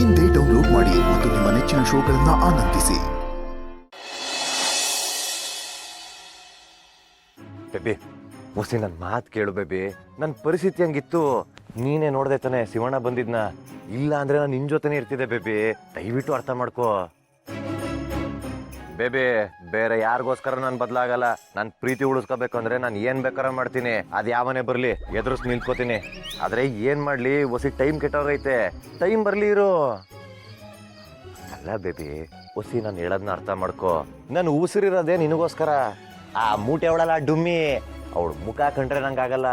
ಇಂದೇ ಡೌನ್ಲೋಡ್ ಮಾಡಿ ಮತ್ತು ನಿಮ್ಮ ನೆಚ್ಚಿನ ಶೋಗಳನ್ನು ಆನಂದಿಸಿ. ಬೇಬಿ ಮುಸಿ ನನ್ನ ಮಾತು ಕೇಳು ಬೇಬಿ. ನನ್ನ ಪರಿಸ್ಥಿತಿ ಹಂಗಿತ್ತು, ನೀನೇ ನೋಡ್ದೆ ತಾನೆ ಶಿವಣ್ಣ ಬಂದಿದ್ನ. ಇಲ್ಲ ಅಂದ್ರೆ ನಾನು ನಿನ್ ಜೊತೆನೇ ಇರ್ತಿದ್ದೆ ಬೇಬಿ. ದಯವಿಟ್ಟು ಅರ್ಥ ಮಾಡ್ಕೋ ಬೇಬಿ. ಬೇರೆ ಯಾರಿಗೋಸ್ಕರ ನಾನು ಬದಲಾಗಲ್ಲ. ನನ್ನ ಪ್ರೀತಿ ಉಳಿಸ್ಕೋಬೇಕು ಅಂದ್ರೆ ನಾನು ಏನ್ ಬೇಕಾರ ಮಾಡ್ತೀನಿ. ಅದ್ ಯಾವನೇ ಬರ್ಲಿ ಎದುರಿಸ್ ನಿಲ್ಕೋತೀನಿ. ಆದ್ರೆ ಏನ್ ಮಾಡ್ಲಿ, ಹೊಸಿ ಟೈಮ್ ಕೆಟ್ಟೋಗೈತೆ. ಟೈಮ್ ಬರ್ಲಿ ಇರು. ಅಲ್ಲ ಬೇಬಿ, ಹೊಸಿ ನಾನು ಹೇಳೋದನ್ನ ಅರ್ಥ ಮಾಡ್ಕೋ. ನಾನು ಉಸಿರಿರೋದೇ ನಿನಗೋಸ್ಕರ. ಆ ಮೂಟೆ ಅವಳಲ್ಲ ಡುಮ್ಮಿ, ಅವಳು ಮುಖ ಕಂಡ್ರೆ ನಂಗಾಗಲ್ಲ.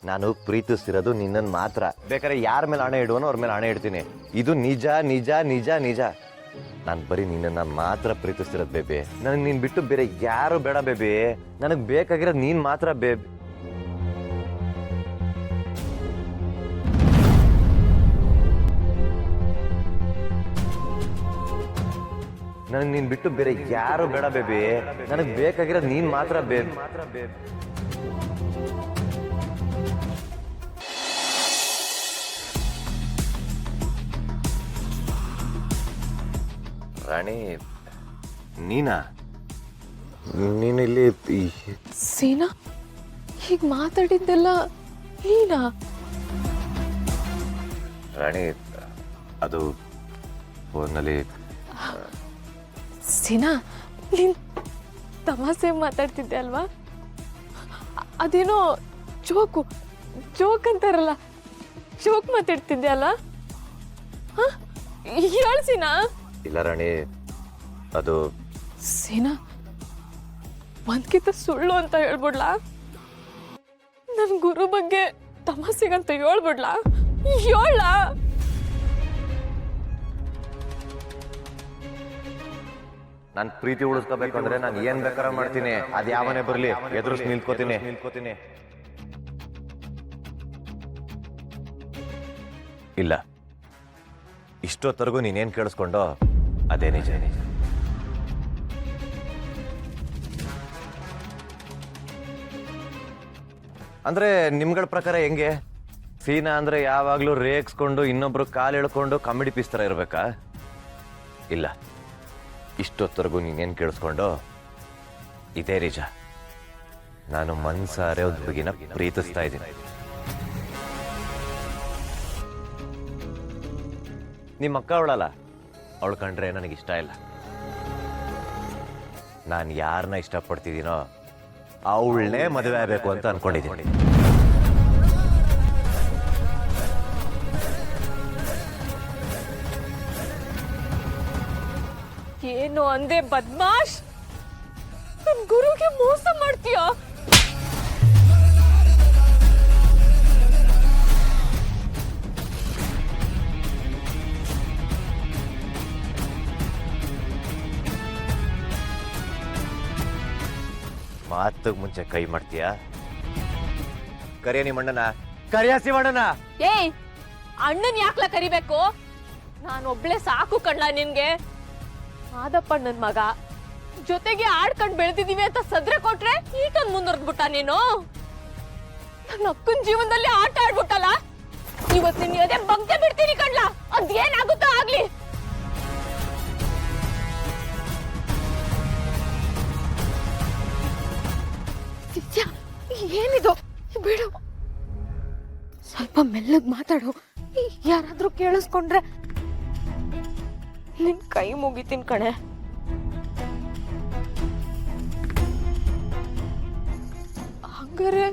ನಾನು ಪ್ರೀತಿಸ್ತಿರೋದು ನಿನ್ನನ್ನು ಮಾತ್ರ. ಬೇಕಾದ್ರೆ ಯಾರ ಮೇಲೆ ಹಣೆ ಇಡುವನೋ ಅವ್ರ ಮೇಲೆ ಹಣೆ ಇಡ್ತೀನಿ. ಇದು ನಿಜ ನಿಜ ನಿಜ ನಿಜ. ನಾನು ಬರೀ ನಿನ್ನನ್ನು ಮಾತ್ರ ಪ್ರೀತಿಸ್ತಿರೋದು ಬೇಬಿ. ನನಗೆ ನೀನು ಬಿಟ್ಟು ಬೇರೆ ಯಾರು ಬೇಡ ಬೇಬಿ. ನನಗೆ ಬೇಕಾಗಿರೋದು ನೀನು ಮಾತ್ರ ಬೇಬಿ. ನನಗೆ ನೀನು ಬಿಟ್ಟು ಬೇರೆ ಯಾರು ಬೇಡ ಬೇಬಿ. ನನಗೆ ಬೇಕಾಗಿರೋದು ನೀನು ಮಾತ್ರ ಬೇಬಿ. ರಾಣಿ, ನೀನಾ? ನೀನು ಇಲ್ಲಿ ಸೀನಾ, ಹೀಗೆ ಮಾತಾಡಿದ್ದೆಲ್ಲ ನೀನಾ? ರಾಣಿ, ಅದು ಫೋನಲ್ಲಿ ಸೀನಾ, ನೀನ್ ತಮಾಷೆ ಮಾತಾಡ್ತಿದ್ದೆ ಅಲ್ವಾ? ಅದೇನೋ ಜೋಕ್ ಅಂತಾರಲ್ಲ, ಜೋಕ್ ಮಾತಾಡ್ತಿದ್ದೆ ಅಲ್ಲ? ಹೇಳು ಸೀನಾ. ಇಲ್ಲ ರಾಣಿ, ಅದು ಸೀನಾ, ಒಂದ್ಕಿಂತ ಸುಳ್ಳು ಅಂತ ಹೇಳ್ಬಿಡ್ಲಾ? ನನ್ ಗುರು ಬಗ್ಗೆ ತಮಾಷೆಗಂತ ಹೇಳ್ಬಿಡ್ಲಾ? ಹೇಳ. ನಾನು ಪ್ರೀತಿ ಉಳಿಸ್ಕೋಬೇಕು ಅಂದ್ರೆ ನಾನು ಏನ್ ಬೇಕಾರ ಮಾಡ್ತೀನಿ. ಅದ್ ಯಾವನೇ ಬರ್ಲಿ ಎದುರಿಸ್ ನಿಲ್ಕೋತೀನಿ. ಇಲ್ಲ, ಇಷ್ಟೊತ್ತರೆಗೂ ನೀನೇನ್ ಕೇಳಿಸ್ಕೊಂಡೋ ಅದೇ ನಿಜ. ಅಂದ್ರೆ ನಿಮ್ಗಳ ಪ್ರಕಾರ ಹೆಂಗೆ? ಸೀನಾ ಅಂದ್ರೆ ಯಾವಾಗ್ಲೂ ರೇಗ್ಸ್ಕೊಂಡು ಇನ್ನೊಬ್ರು ಕಾಲು ಎಳ್ಕೊಂಡು ಕಾಮಿಡಿ ಪೀಸ್ ತರ ಇರ್ಬೇಕಾ? ಇಲ್ಲ, ಇಷ್ಟೊತ್ತರೆಗೂ ನೀನೇನ್ ಕೇಳಿಸ್ಕೊಂಡು ಇದೇ ನಿಜ. ನಾನು ಮನ್ಸಾರೆ ಒಂದು ಹುಡುಗಿನ ಪ್ರೀತಿಸ್ತಾ ಇದ್ದೀನಿ. ನಿಮ್ಮ ಅಕ್ಕ ಅವಳಲ್ಲ, ಅವಳು ಕಂಡ್ರೆ ನನಗಿಷ್ಟ ಇಲ್ಲ. ನಾನು ಯಾರನ್ನ ಇಷ್ಟಪಡ್ತಿದ್ದೀನೋ ಅವಳನ್ನೇ ಮದುವೆ ಆಗಬೇಕು ಅಂತ ಅನ್ಕೊಂಡಿದ್ದೀನಿ. ಏನು ಅಂದೆ ಬದ್ಮಾಶ್? ನನ್ ಗುರುಗೆ ಮೋಸ ಮಾಡ್ತೀಯಾ? ಮಾತು ಮುಂಚೆ ಕೈ ಮಾಡ್ತೀಯಾ? ಕರಿಯ ನಿಮ್ಮಣ್ಣನ, ಕರಿಯ ಶಿವಣ್ಣನ. ಏಯ್, ಅಣ್ಣನ್ ಯಾಕ್ಲ ಕರಿಬೇಕು? ನಾನೊಬ್ಳೆ ಸಾಕು ಕಣ್ಲ ನಿನ್ಗೆ. ಮಾದಪ್ಪ ನನ್ ಮಗ, ಜೊತೆಗೆ ಆಡ್ಕೊಂಡ್ ಬೆಳೆದಿದೀವಿ ಅಂತ ಸದ್ರೆ ಕೊಟ್ರೆ ಈಟೊಂದ್ ಮುಂದುವರ್ದ್ಬಿಟ್ಟ ನೀನು. ನನ್ನ ಅಕ್ಕನ ಜೀವನದಲ್ಲಿ ಆಟ ಆಡ್ಬಿಟ್ಟಲ್ಲ. ಇವತ್ತು ನೀನ್ ಅದೇ ಬಂಕೆ ಬಿಡ್ತೀನಿ ಕಣ್ಲ. ಅದೇನಾಗುತ್ತೋ ಆಗ್ಲಿ. ಏನಿದು? ಬಿಡು, ಸ್ವಲ್ಪ ಮೆಲ್ಲಗ್ ಮಾತಾಡು. ಯಾರಾದ್ರೂ ಕೇಳಿಸ್ಕೊಂಡ್ರೆ ನಿನ್ ಕೈ ಮುಗಿತೀನಿ ಕಣೆ. ಹಂಗಾರೆ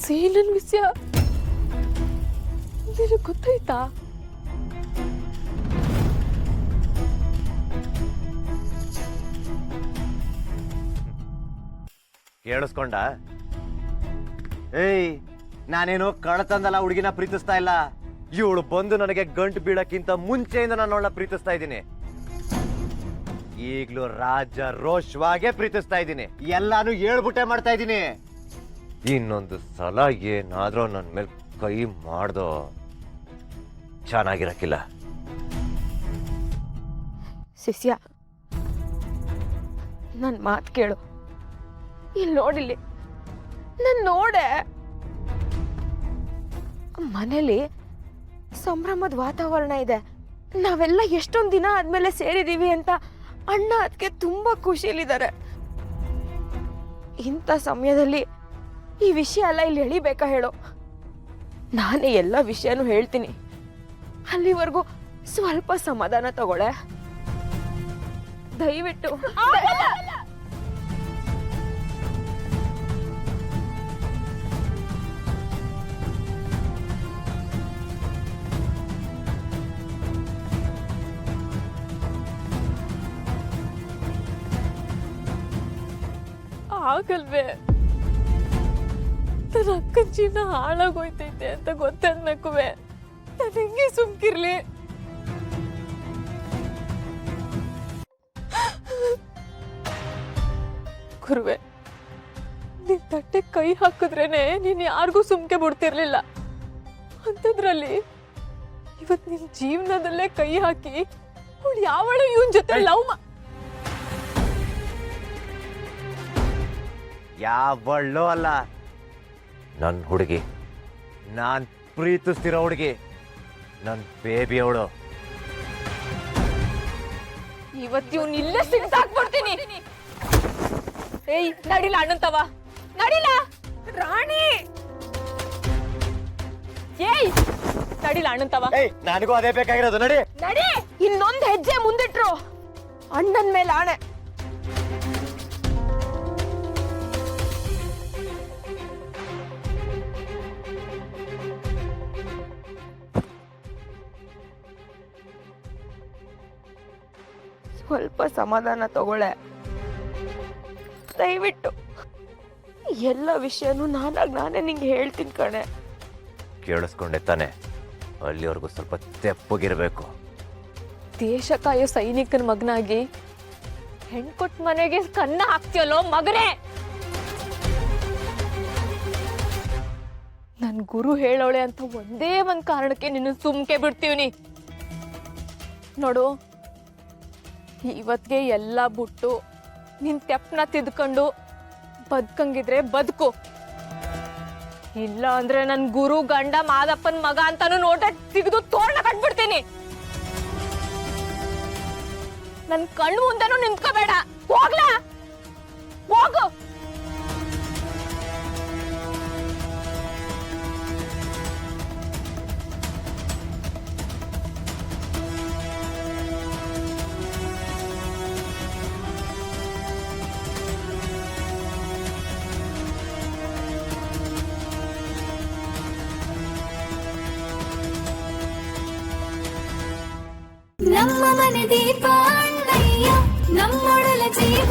ಸೀನನ್ ವಿಷಯ ನಿನಗೆ ಗೊತ್ತಾಯ್ತಾ? ಕೇಳಿಸ್ಕೊಂಡ? ಏಯ್, ನಾನೇನೋ ಕಳತಂದಲ್ಲ ಹುಡುಗಿನ ಪ್ರೀತಿಸ್ತಾ ಇಲ್ಲ. ಇವಳು ಬಂದು ನನಗೆ ಗಂಟು ಬೀಳಕ್ಕಿಂತ ಮುಂಚೆಯಿಂದ ನಾನು ಅವಳನ್ನ ಪ್ರೀತಿಸ್ತಾ ಇದ್ದೀನಿ. ಈಗ್ಲೂ ರಾಜ ರೋಷವಾಗೇ ಪ್ರೀತಿಸ್ತಾ ಇದ್ದೀನಿ. ಎಲ್ಲಾನು ಹೇಳ್ಬಿಟ್ಟೆ ಮಾಡ್ತಾ ಇದ್ದೀನಿ. ಇನ್ನೊಂದು ಸಲ ಏನಾದ್ರೂ ನನ್ನ ಮೇಲೆ ಕೈ ಮಾಡ್ದೋ ಚೆನ್ನಾಗಿರಕ್ಕಿಲ್ಲ. ಶಿಷ್ಯ, ನನ್ ಮಾತು ಕೇಳು. ಇಲ್ಲಿ ನೋಡಿಲ್ಲಿ, ನನ್ ನೋಡೆ ಮನೇಲಿ ಸಂಭ್ರಮದ ವಾತಾವರಣ ಇದೆ. ನಾವೆಲ್ಲ ಎಷ್ಟೊಂದು ದಿನ ಆದ್ಮೇಲೆ ಸೇರಿದೀವಿ ಅಂತ ಅಣ್ಣ ಅದಕ್ಕೆ ತುಂಬಾ ಖುಷಿಲಿದ್ದಾರೆ. ಇಂಥ ಸಮಯದಲ್ಲಿ ಈ ವಿಷಯ ಎಲ್ಲ ಇಲ್ಲಿ ಎಳಿಬೇಕಾ ಹೇಳೋ? ನಾನೇ ಎಲ್ಲ ವಿಷಯನೂ ಹೇಳ್ತೀನಿ. ಅಲ್ಲಿವರೆಗೂ ಸ್ವಲ್ಪ ಸಮಾಧಾನ ತಗೊಳ್ಳೆ ದಯವಿಟ್ಟು. ಆಗಲ್ವೇ? ನನ್ನ ಅಕ್ಕನ ಜೀವನ ಹಾಳಾಗೋಯ್ತೈತೆ ಅಂತ ಗೊತ್ತಾದ್ಮೇಕುವೆ ನಾನು ಹಿಂಗೆ ಸುಮ್ಕಿರ್ಲಿ? ಗುರುವೆ, ನಿನ್ ತಟ್ಟೆ ಕೈ ಹಾಕಿದ್ರೇನೆ ನೀನ್ ಯಾರಿಗೂ ಸುಮ್ಕೆ ಬಿಡ್ತಿರ್ಲಿಲ್ಲ. ಅಂತದ್ರಲ್ಲಿ ಇವತ್ ನಿನ್ ಜೀವನದಲ್ಲೇ ಕೈ ಹಾಕಿ ಅವಳು ಯಾವಳು ಇವನ್ ಜೊತೆ ಲವ್ ಯಾವಳ್ಳೋ ಅಲ್ಲ, ನನ್ನ ಹುಡುಗಿ, ನಾನ್ ಪ್ರೀತಿಸ್ತಿರೋ ಹುಡುಗಿ, ನನ್ನ ಬೇಬಿ ಅವಳು. ಇವತ್ತು ಇವ್ನ ಇಲ್ಲೇ ಸಿಗ್ತಾಕ್ಬಿಡ್ತೀನಿ. ಏಯ್ ನಡಿಲ ಅಣ್ಣಂತವ, ನಡಿಲ ರಾಣಿ. ಏಯ್ ನಡಿಲ ಅಣ್ಣಂತವ. ನನಗೂ ಅದೇ ಬೇಕಾಗಿರೋದು, ನಡಿ ನಡಿ. ಇನ್ನೊಂದು ಹೆಜ್ಜೆ ಮುಂದಿಟ್ರು ಅಣ್ಣನ ಮೇಲೆ ಆಣೆ. ಸ್ವಲ್ಪ ಸಮಾಧಾನ ತಗೊಳ್ಳೆ ದಯವಿಟ್ಟು. ಎಲ್ಲ ವಿಷಯನೂ ನಾನೇ ನಿಂಗೆ ಹೇಳ್ತೀನಿ ಕಣೆ. ಕೇಳಿಸ್ಕೊಂಡೆ ತಾನೆ? ಅಲ್ಲಿವರೆಗೂ ಸ್ವಲ್ಪ ತೆಪ್ಪಗಿರ್ಬೇಕು. ದೇಶ ಕಾಯೋ ಸೈನಿಕನ ಮಗನಾಗಿ ಹೆಣ್ಕೊಟ್ ಮನೆಗೆ ಕನ್ನ ಹಾಕ್ತಿಯಲ್ಲೋ ಮಗನೇ. ನನ್ ಗುರು ಹೇಳೋಳೆ ಅಂತ ಒಂದೇ ಒಂದ್ ಕಾರಣಕ್ಕೆ ನಿನ್ನ ಸುಮ್ಕೆ ಬಿಡ್ತೀವ್ನಿ. ನೋಡು, ಇವತ್ಗೆ ಎಲ್ಲ ಬಿಟ್ಟು ನಿನ್ ತೆಪ್ಪನ ತಿದ್ಕೊಂಡು ಬದುಕಂಗಿದ್ರೆ ಬದುಕು. ಇಲ್ಲ ಅಂದ್ರೆ ನನ್ ಗುರು ಗಂಡ ಮಾದಪ್ಪನ್ ಮಗ ಅಂತಾನು ನೋಟ ತೆಗೆದು ತೋರಣ ಕಟ್ಬಿಡ್ತೀನಿ. ನನ್ ಕಣ್ಣು ಮುಂದೆನೂ ನಿಂತ್ಕೋಬೇಡ. ಹೋಗ್ಲಾ, ಹೋಗು. ನಮ್ಮ ಮನೆ ದೀಪ ಅಣ್ಣಯ್ಯ, ನಮ್ಮೊಡಲ ಜೀವ